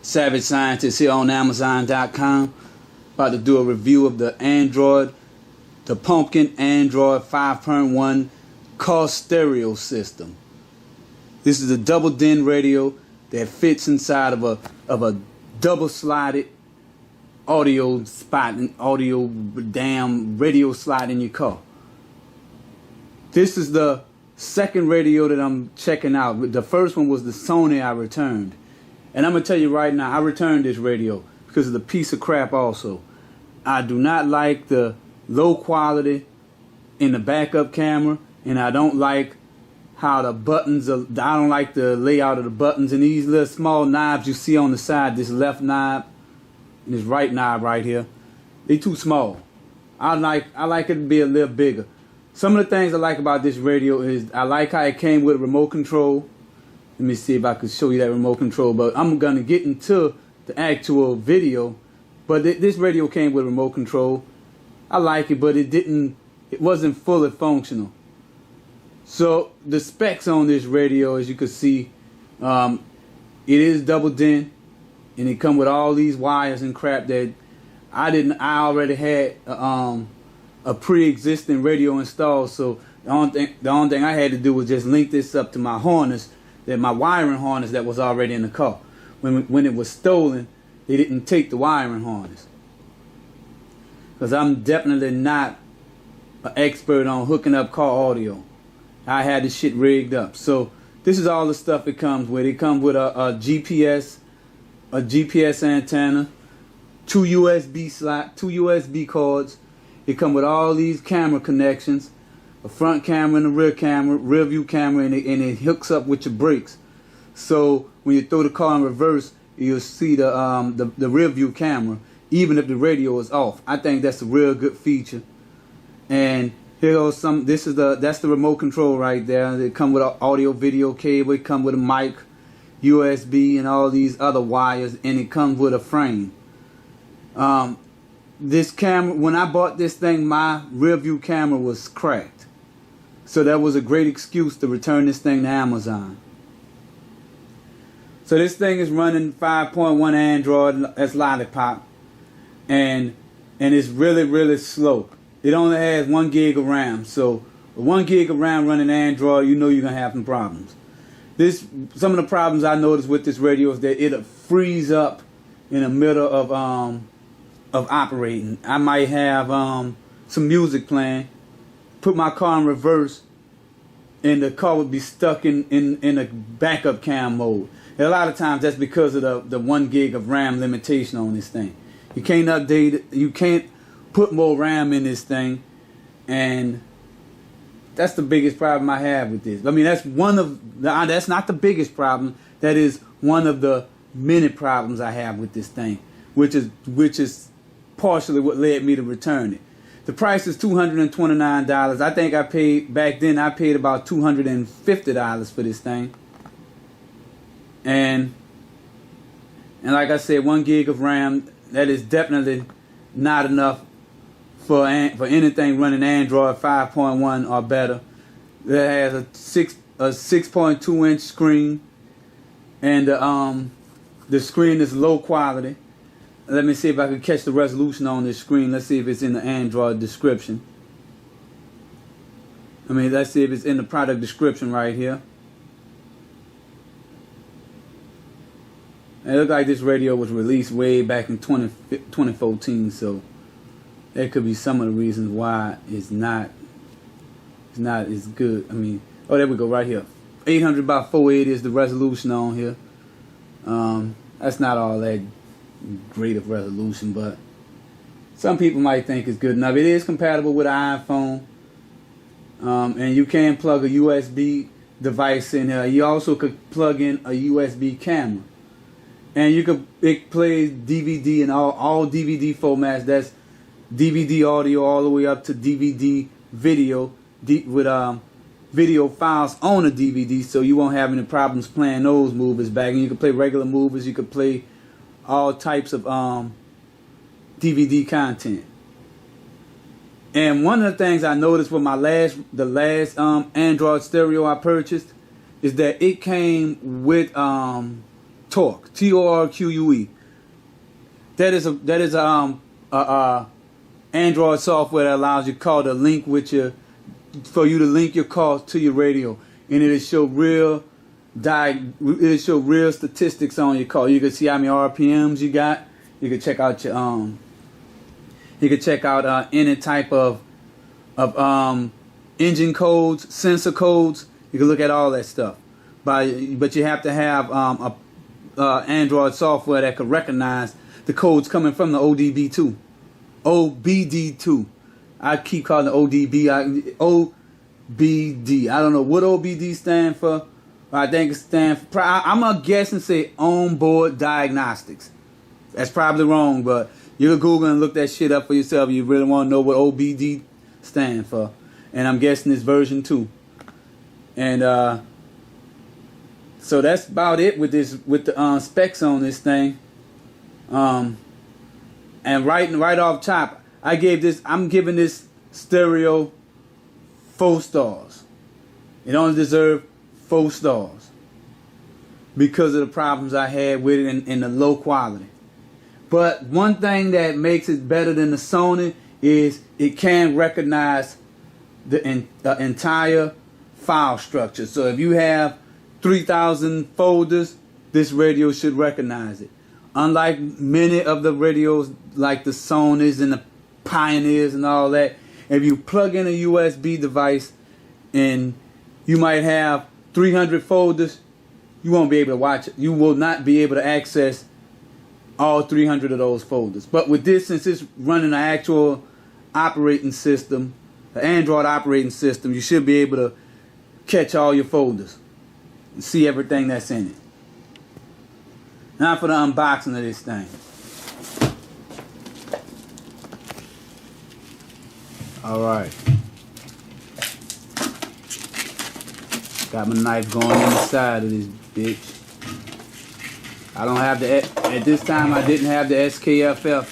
Savage Scientist here on Amazon.com. About to do a review of the Pumpkin Android 5.1 car stereo system. This is a double DIN radio that fits inside of a double slotted audio spot and audio radio slot in your car. This is the second radio that I'm checking out. The first one was the Sony I returned. And I'm going to tell you right now, I returned this radio because of the piece of crap also. I do not like the low quality in the backup camera, and I don't like how the buttons are, I don't like the layout of the buttons and these little small knobs you see on the side, this left knob and this right knob right here. They too small. I like it to be a little bigger. Some of the things I like about this radio is I like how it came with a remote control. Let me see if I can show you that remote control, but I'm going to get into the actual video. But this radio came with a remote control. I like it, but it wasn't fully functional. So the specs on this radio, as you can see, it is double DIN, and it come with all these wires and crap that I already had a pre-existing radio installed. So the only thing I had to do was just link this up to my harness, my wiring harness that was already in the car. When it was stolen, they didn't take the wiring harness, because I'm definitely not an expert on hooking up car audio. I had this shit rigged up. So this is all the stuff it comes with. It comes with a GPS antenna, two USB cords. It comes with all these camera connections, a front camera and a rear view camera, and it hooks up with your brakes. So when you throw the car in reverse, you'll see the rear view camera, even if the radio is off. I think that's a real good feature. And here goes that's the remote control right there. It comes with an audio video cable. It comes with a mic, USB, and all these other wires, and it comes with a frame. This camera, when I bought this thing, my rear view camera was cracked. So that was a great excuse to return this thing to Amazon. So this thing is running 5.1 Android, that's Lollipop, and it's really slow. It only has 1 gig of RAM, so with 1 gig of RAM running Android, you know you're gonna have some problems. Some of the problems I noticed with this radio is that it'll freeze up in the middle of operating. I might have some music playing, put my car in reverse, and the car would be stuck in a backup cam mode. And a lot of times that's because of the 1 gig of RAM limitation on this thing. You can't update it. You can't put more RAM in this thing, and that's the biggest problem I have with this. I mean, that's not the biggest problem. That is one of the many problems I have with this thing, which is partially what led me to return it. The price is $229. I think back then I paid about $250 for this thing. And like I said, 1 gig of RAM, that is definitely not enough for anything running Android 5.1 or better. That has a 6.2 inch screen, and the screen is low quality. Let me see if I can catch the resolution on this screen. Let's see if it's in the Android description. Let's see if it's in the product description right here. It looks like this radio was released way back in 2014, so that could be some of the reasons why it's not as good. Oh, there we go, right here. 800 by 480 is the resolution on here. That's not all that great of resolution, but some people might think it's good enough. It is compatible with an iPhone, and you can plug a USB device in here. You also could plug in a USB camera, and it plays DVD and all DVD formats. That's DVD audio all the way up to DVD video with video files on a DVD, so you won't have any problems playing those movies back. And you can play regular movies. You can play all types of DVD content. And one of the things I noticed with the last Android stereo I purchased is that it came with 12 Torque, Torque. That is Android software that allows your call to link with for you to link your call to your radio, and it'll show real statistics on your call. You can see how many RPMs you got. You can check out your any type of engine codes, sensor codes. You can look at all that stuff. But you have to have Android software that could recognize the codes coming from the OBD2. I keep calling it OBD. I don't know what OBD stand for. I think it stands for, I'm going to guess and say onboard diagnostics. That's probably wrong, but you can Google and look that shit up for yourself if you really want to know what OBD stand for. And I'm guessing it's version 2. And so that's about it with the specs on this thing. And right off top, I'm giving this stereo 4 stars. It only deserves 4 stars because of the problems I had with it and the low quality. But one thing that makes it better than the Sony is it can recognize the entire file structure. So if you have 3,000 folders, this radio should recognize it. Unlike many of the radios like the Sonys and the Pioneers and all that, if you plug in a USB device and you might have 300 folders, you won't be able to watch it. You will not be able to access all 300 of those folders. But with this, since it's running an actual operating system, the Android operating system, you should be able to catch all your folders and see everything that's in it. Now for the unboxing of this thing. Alright. Got my knife going in the side of this bitch. I don't have at this time I didn't have the SKFF.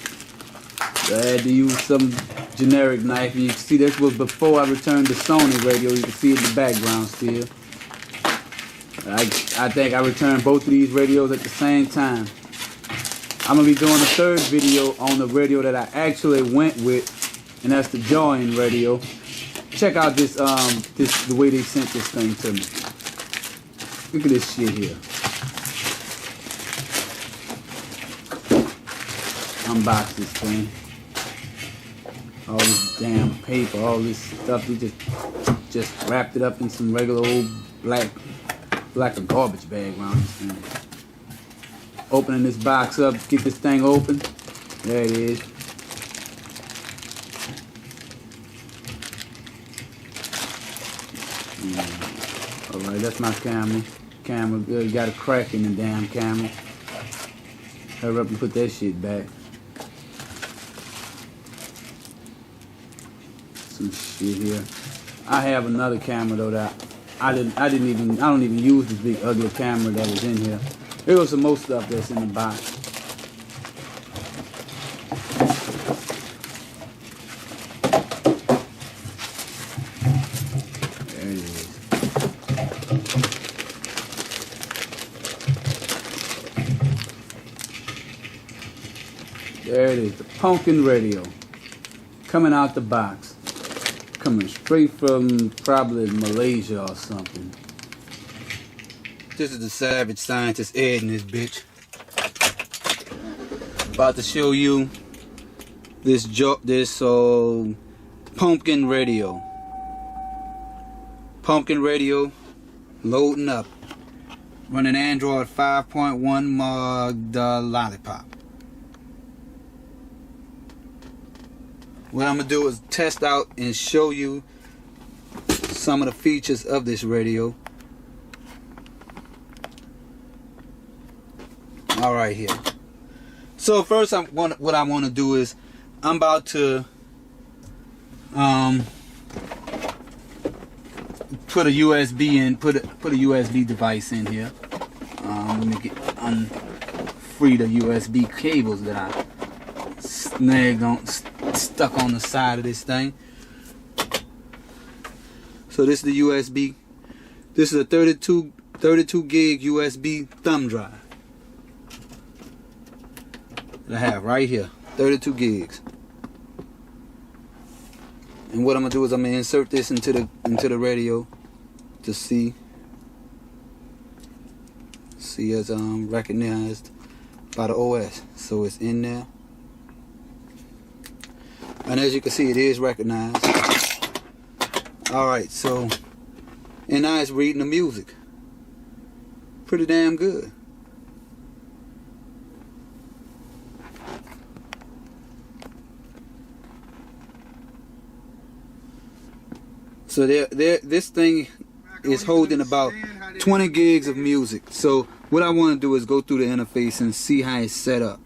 So I had to use some generic knife. And you can see this was before I returned the Sony radio. You can see it in the background still. I think I returned both of these radios at the same time. I'm going to be doing a third video on the radio that I actually went with, and that's the Joy-In radio. Check out the way they sent this thing to me. Look at this shit here. Unbox this thing. All this damn paper, all this stuff. We just wrapped it up in some regular old black a garbage bag around this thing. Opening this box up, get this thing open. There it is. Alright, that's my camera. Got a crack in the damn camera. Hurry up and put that shit back. Some shit here. I have another camera though that I don't even use this big ugly camera that was in here. There was some more stuff that's in the box. There it is. There it is, the Pumpkin radio. Coming out the box. Coming straight from probably Malaysia or something. This is the Savage Scientist Ed in this bitch. About to show you this Pumpkin radio. Pumpkin radio loading up. Running Android 5.1 Magda Lollipop. What I'm going to do is test out and show you some of the features of this radio. Alright here. So first what I want to do is I'm about to put a USB in, put a USB device in here. Let me free the USB cables that I snagged on, stuck on the side of this thing. So this is the USB. This is a 32 gig USB thumb drive. that I have right here. 32 gigs. And what I'm gonna do is I'm gonna insert this into the radio to see as recognized by the OS. So it's in there. And as you can see, it is recognized. Alright, so, and now it's reading the music. Pretty damn good. So this thing is holding about 20 gigs of music. So what I want to do is go through the interface and see how it's set up.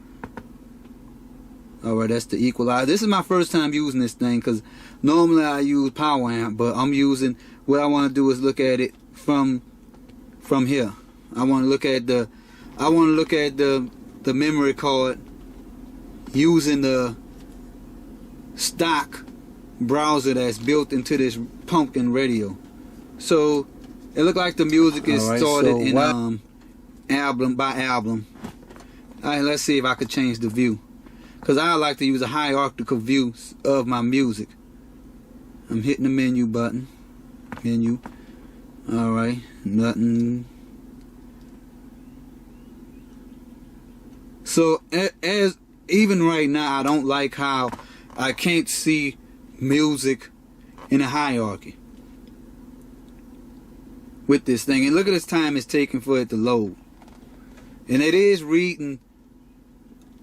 Alright, that's the equalizer. This is my first time using this thing because normally I use power amp, but I'm using, what I want to do is look at it from here. I want to look at the memory card using the stock browser that's built into this Pumpkin radio. So it looked like the music is sorted in album by album. Alright, let's see if I could change the view, because I like to use a hierarchical view of my music. I'm hitting the menu button. Menu. Alright, nothing. So as even right now, I don't like how I can't see music in a hierarchy with this thing. And look at this time it's taking for it to load. And it is reading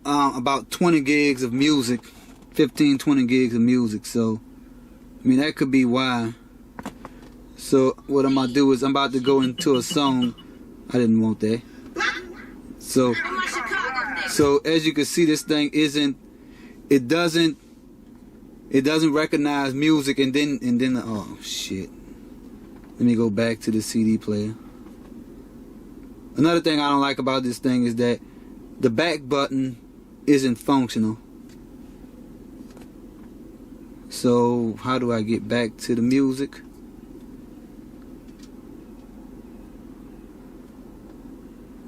about 20 gigs of music, 15-20 gigs of music. So I mean, that could be why. So what I'm gonna do is I'm about to go into a song. I didn't want that. So as you can see, this thing it doesn't recognize music, and then oh shit. Let me go back to the CD player. Another thing I don't like about this thing is that the back button isn't functional. So how do I get back to the music?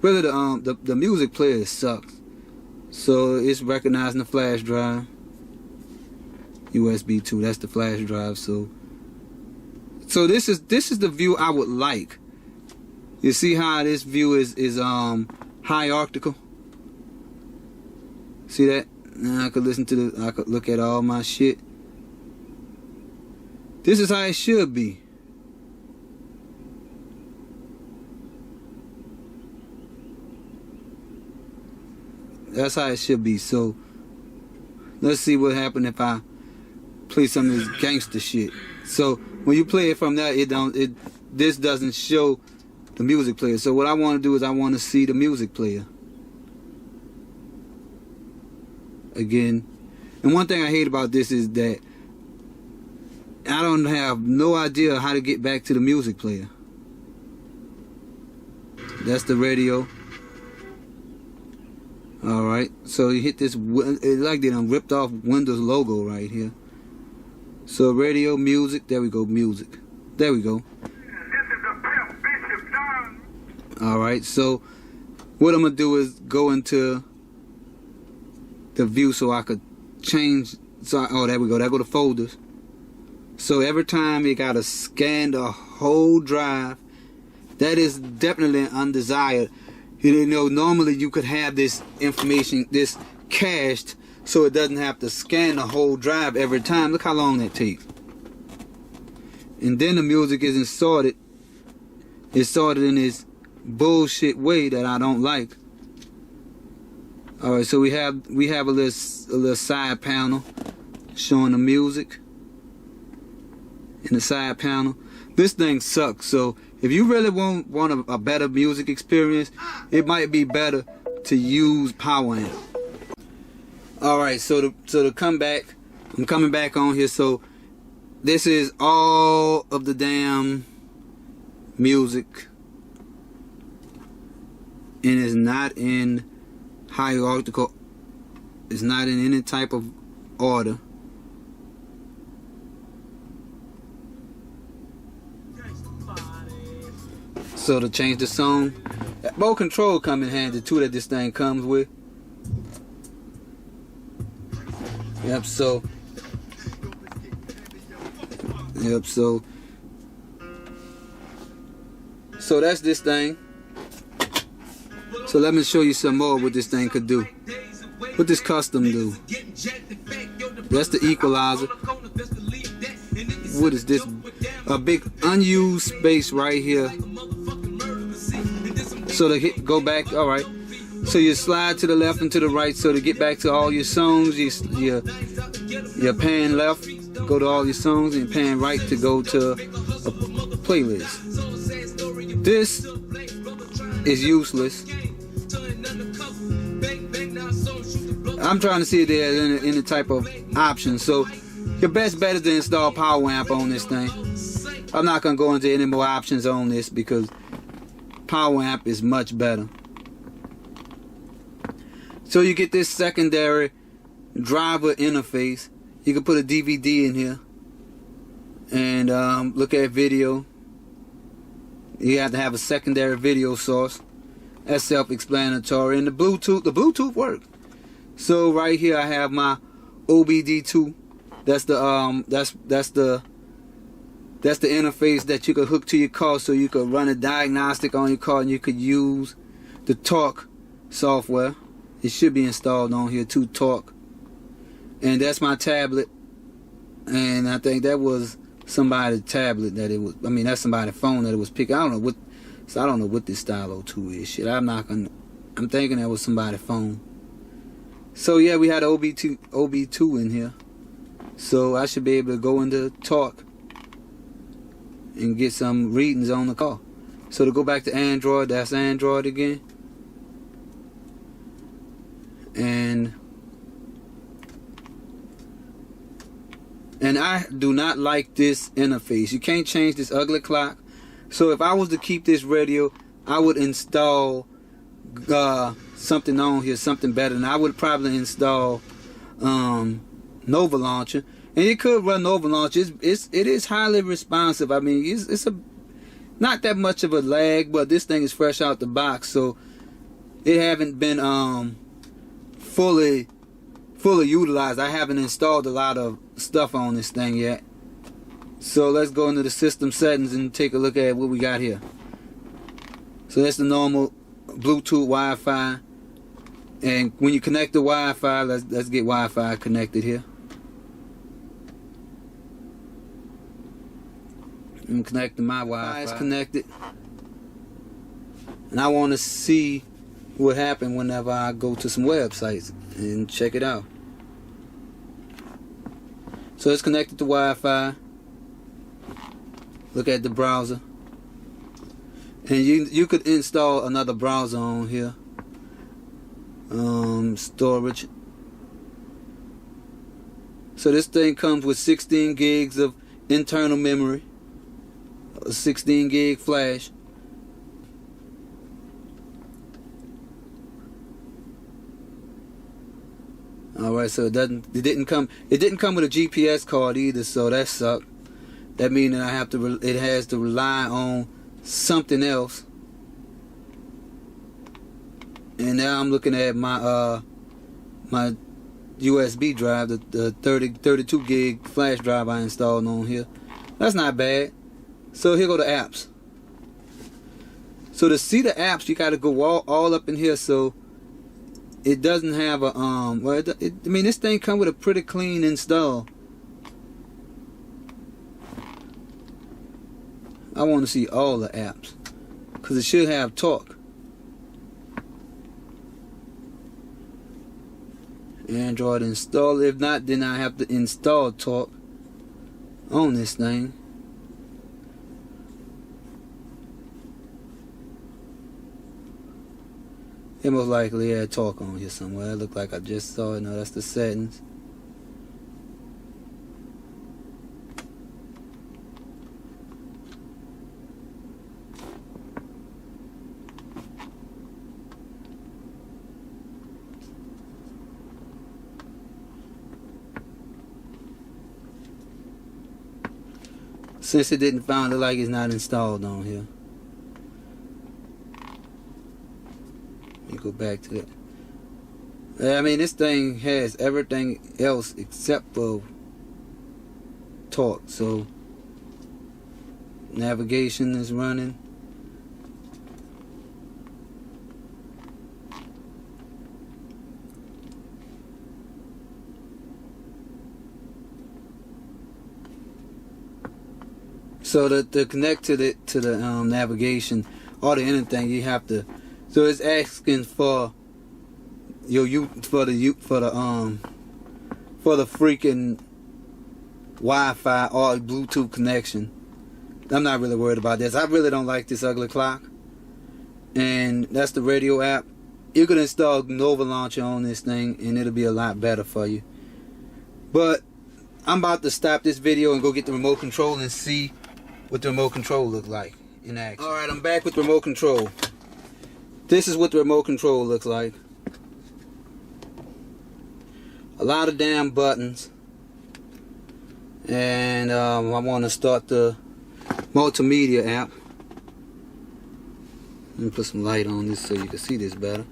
Really, the music player sucks. So it's recognizing the flash drive. USB 2, that's the flash drive. So this is the view I would like. You see how this view is hierarchical? See that? Now I could I could look at all my shit. This is how it should be. That's how it should be. So let's see what happens if I play some of this gangster shit. So when you play it from there, this doesn't show the music player. So what I want to do is I want to see the music player again. And one thing I hate about this is that I don't have no idea how to get back to the music player. That's the radio. Alright, so you hit this, it's like they done ripped off Windows logo right here. So radio, music, there we go, music. There we go. Alright, so what I'm going to do is go into the view so I could change. Oh, there we go, there go the folders. So every time you got to scan the whole drive, that is definitely undesired. You know, normally you could have this information, this cached, so it doesn't have to scan the whole drive every time. Look how long that takes. And then the music isn't sorted. It's sorted in this bullshit way that I don't like. All right, so we have a little side panel showing the music in the side panel. This thing sucks. So if you really want a better music experience, it might be better to use Power Amp. Alright, so to come back, I'm coming back on here. So this is all of the damn music, and it's not in hierarchical, it's not in any type of order. So to change the song, remote control come in handy too, that this thing comes with. Yep, so so that's this thing. So let me show you some more what this thing could do. What this custom do. That's the equalizer. What is this? A big unused space right here. So to go back, all right. So you slide to the left and to the right. So to get back to all your songs, you pan left, go to all your songs, and pan right to go to a playlist. This is useless. I'm trying to see if there's any type of option. So your best bet is to install Power Amp on this thing. I'm not going to go into any more options on this because Power Amp is much better. So you get this secondary driver interface. You can put a DVD in here and look at video. You have to have a secondary video source. That's self-explanatory. And the Bluetooth works. So right here I have my OBD2. That's the interface that you could hook to your car, so you could run a diagnostic on your car, and you could use the Talk software. It should be installed on here too, Talk. And that's my tablet. And I think that was somebody's tablet that it was. I mean, that's somebody's phone that it was picking. I don't know what. So I don't know what this Stylo 2 is. Shit, I'm thinking that was somebody's phone. So yeah, we had OB2 in here. So I should be able to go into Talk and get some readings on the car. So to go back to Android, that's Android again. And I do not like this interface. You can't change this ugly clock. So if I was to keep this radio, I would install something on here, something better. And I would probably install Nova Launcher. And it could run Nova Launcher. It is highly responsive. I mean, it's not that much of a lag, but this thing is fresh out the box, so it haven't been fully utilized. I haven't installed a lot of stuff on this thing yet. So let's go into the system settings and take a look at what we got here. So that's the normal Bluetooth Wi-Fi. And when you connect the Wi-Fi, let's get Wi-Fi connected here. I'm connecting my Wi-Fi. It's connected. And I want to see what happens whenever I go to some websites and check it out. So it's connected to Wi-Fi. Look at the browser. And you could install another browser on here. Storage. So this thing comes with 16 gigs of internal memory. A 16 gig flash. Alright, so it didn't come with a GPS card either, so that sucked. That means that it has to rely on something else. And now I'm looking at my my USB drive, the 32 gig flash drive I installed on here. That's not bad. So here go the apps. So to see the apps, you got to go all up in here. So it doesn't have a I mean, this thing comes with a pretty clean install. I want to see all the apps because it should have Talk. Android install. If not, then I have to install Talk on this thing. It most likely had Talk on here somewhere. It looked like I just saw it. No, that's the settings. Since it didn't find it, like it's not installed on here. Let me go back to that. I mean, this thing has everything else except for torque. So navigation is running. So to connect to the navigation or to anything, you have to. So it's asking for for the freaking Wi-Fi or Bluetooth connection. I'm not really worried about this. I really don't like this ugly clock. And that's the radio app. You can install Nova Launcher on this thing and it'll be a lot better for you. But I'm about to stop this video and go get the remote control and see what the remote control looks like in action. Alright, I'm back with the remote control. This is what the remote control looks like. A lot of damn buttons. And I want to start the multimedia app. Let me put some light on this so you can see this better.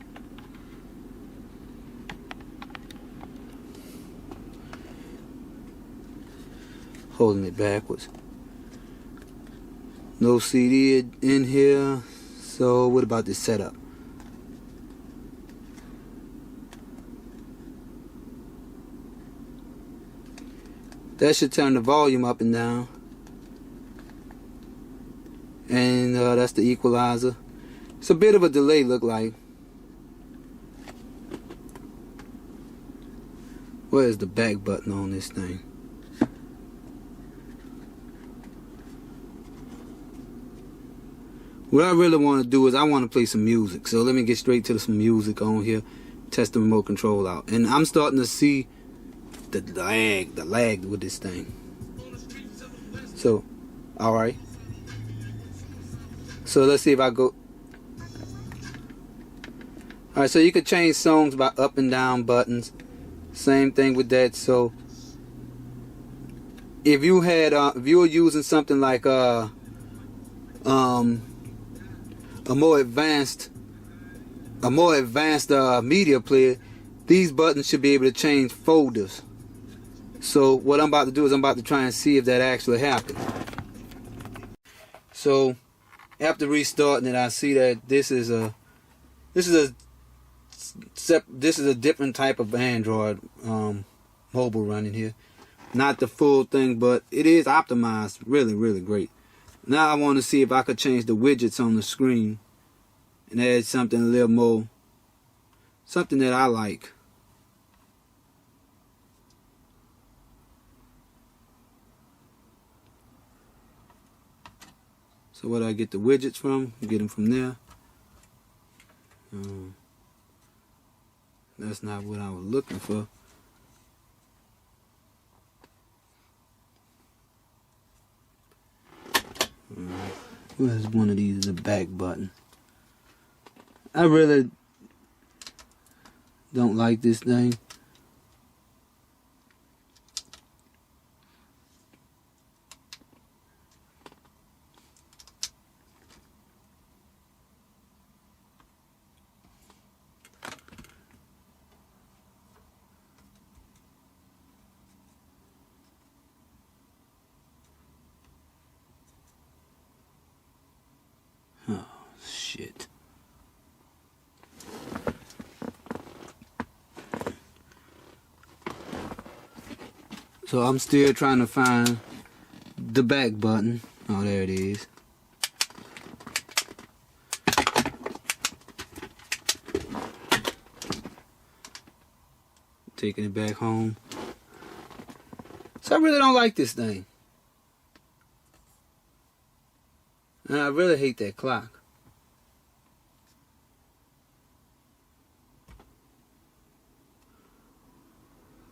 Holding it backwards. No CD in here. So what about this setup? That should turn the volume up and down. And that's the equalizer. It's a bit of a delay, look like. Where's the back button on this thing? What I really want to do is I want to play some music. So let me get straight to some music on here. Test the remote control out. And I'm starting to see the lag with this thing. So, alright. So let's see if I go. Alright, so you could change songs by up and down buttons. Same thing with that. So if you had if you were using something like a more advanced media player, these buttons should be able to change folders. So what I'm about to do is I'm about to try and see if that actually happens. So after restarting it, I see that this is a different type of Android mobile running here. Not the full thing, but it is optimized really great. Now I want to see if I could change the widgets on the screen and add something a little more, something that I like. So where do I get the widgets from? You get them from there. That's not what I was looking for. Where's one of these? The back button. I really don't like this thing. Oh, shit. So I'm still trying to find the back button. Oh, there it is. Taking it back home. So I really don't like this thing. And I really hate that clock.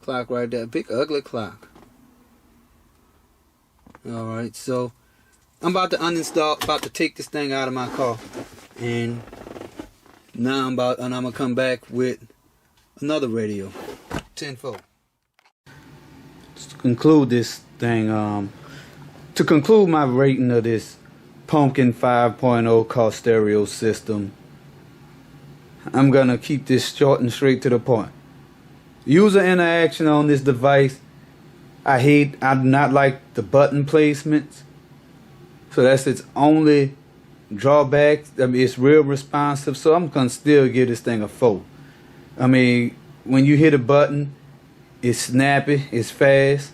Clock right there. Big ugly clock. Alright, so I'm about to uninstall, about to take this thing out of my car. And now I'm gonna come back with another radio. 10-4. To conclude this thing, to conclude my rating of this Pumpkin 5.0 car stereo system, I'm gonna keep this short and straight to the point. User interaction on this device, I do not like the button placements. So that's its only drawback. I mean, it's real responsive, so I'm gonna still give this thing a 4. I mean, when you hit a button, it's snappy, it's fast,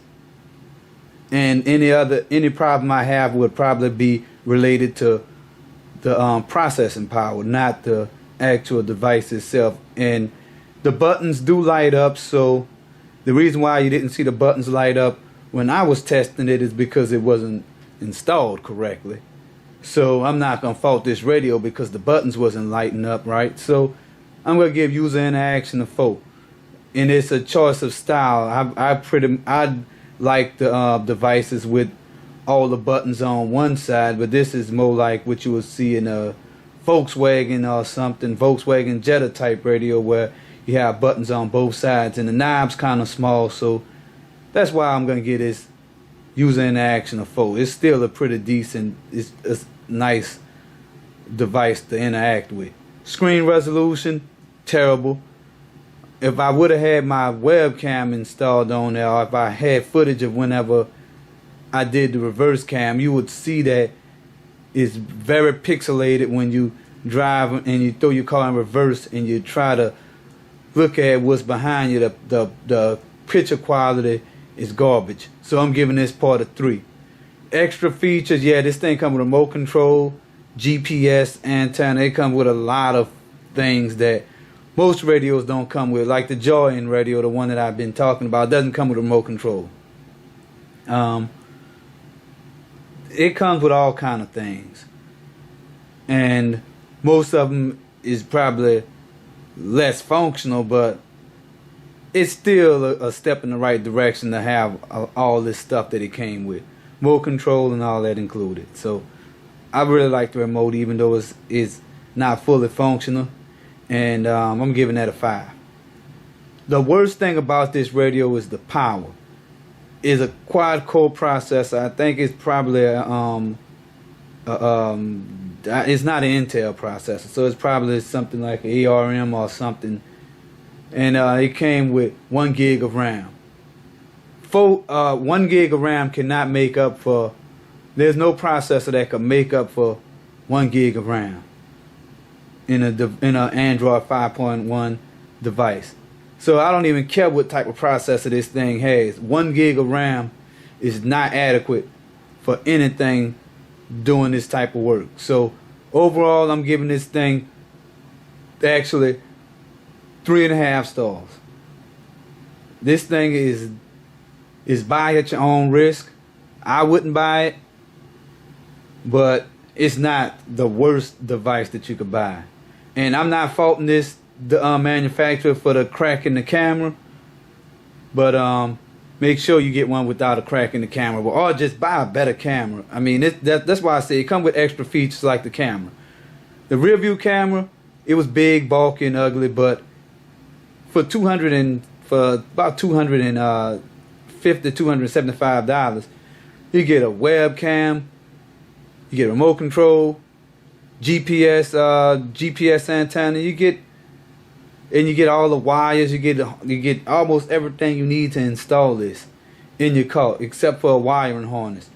and any problem I have would probably be related to the processing power, not the actual device itself. And the buttons do light up, so the reason why you didn't see the buttons light up when I was testing it is because it wasn't installed correctly. So I'm not gonna fault this radio because the buttons wasn't lighting up right. So I'm gonna give user interaction a 4. And it's a choice of style. I like the devices with all the buttons on one side, but this is more like what you would see in a Volkswagen or something, Volkswagen Jetta type radio, where you have buttons on both sides and the knob's kind of small. So that's why I'm gonna give this user interaction a 4. It's still a pretty decent, it's a nice device to interact with. Screen resolution, terrible. If I would have had my webcam installed on there, or if I had footage of whenever I did the reverse cam, you would see that it's very pixelated when you drive and you throw your car in reverse and you try to look at what's behind you. The picture quality is garbage. So I'm giving this part a 3. Extra features, yeah, this thing comes with remote control, GPS, antenna. It comes with a lot of things that most radios don't come with, like the Joy-In radio, the one that I've been talking about, doesn't come with remote control. It comes with all kind of things, and most of them is probably less functional, but it's still a step in the right direction to have all this stuff that it came with, remote control and all that included. So I really like the remote, even though it's not fully functional. And I'm giving that a 5. The worst thing about this radio is the power. It's a quad-core processor. I think it's probably it's not an Intel processor, so it's probably something like an ARM or something. And it came with 1 gig of RAM. 1 gig of RAM cannot make up for. There's no processor that can make up for 1 gig of RAM in an Android 5.1 device. So I don't even care what type of processor this thing has. 1 gig of RAM is not adequate for anything doing this type of work. So overall, I'm giving this thing actually 3.5 stars. This thing is buy at your own risk. I wouldn't buy it, but it's not the worst device that you could buy. And I'm not faulting the manufacturer for the crack in the camera, but make sure you get one without a crack in the camera, or just buy a better camera. I mean, that's why I say it comes with extra features like the camera. The rear view camera, it was big, bulky, and ugly, but for about $250, $275, you get a webcam, you get a remote control, GPS antenna. You get all the wires. You get almost everything you need to install this in your car, except for a wiring harness.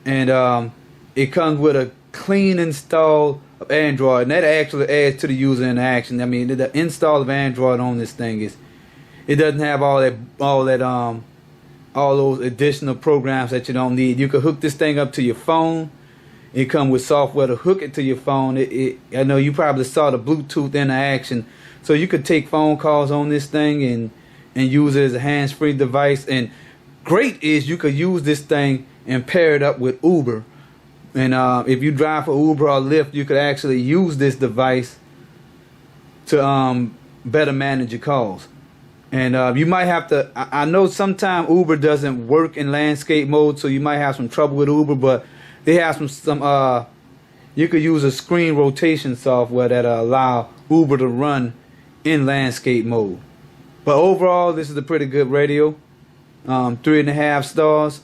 And it comes with a clean install of Android, and that actually adds to the user interaction. I mean, the install of Android on this thing it doesn't have all those additional programs that you don't need. You can hook this thing up to your phone. It comes with software to hook it to your phone. I know you probably saw the Bluetooth interaction, so you could take phone calls on this thing and use it as a hands-free device. And great is you could use this thing and pair it up with Uber. And if you drive for Uber or Lyft, you could actually use this device to better manage your calls. And you might have to. I know sometimes Uber doesn't work in landscape mode, so you might have some trouble with Uber, but they have some you could use a screen rotation software that allow Uber to run in landscape mode. But overall, this is a pretty good radio. 3.5 stars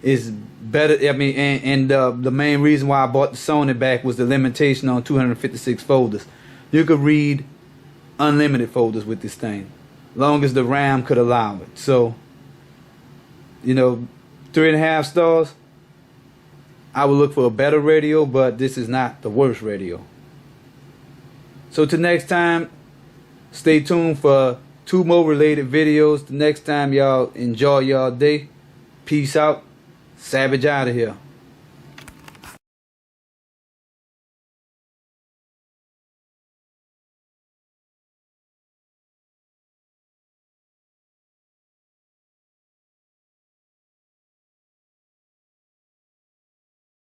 is better. I mean, and the main reason why I bought the Sony back was the limitation on 256 folders. You could read unlimited folders with this thing. long as the RAM could allow it. So, you know, 3.5 stars. I would look for a better radio, but this is not the worst radio. So till next time, stay tuned for 2 more related videos. The next time, y'all enjoy y'all day. Peace out. Savage out of here.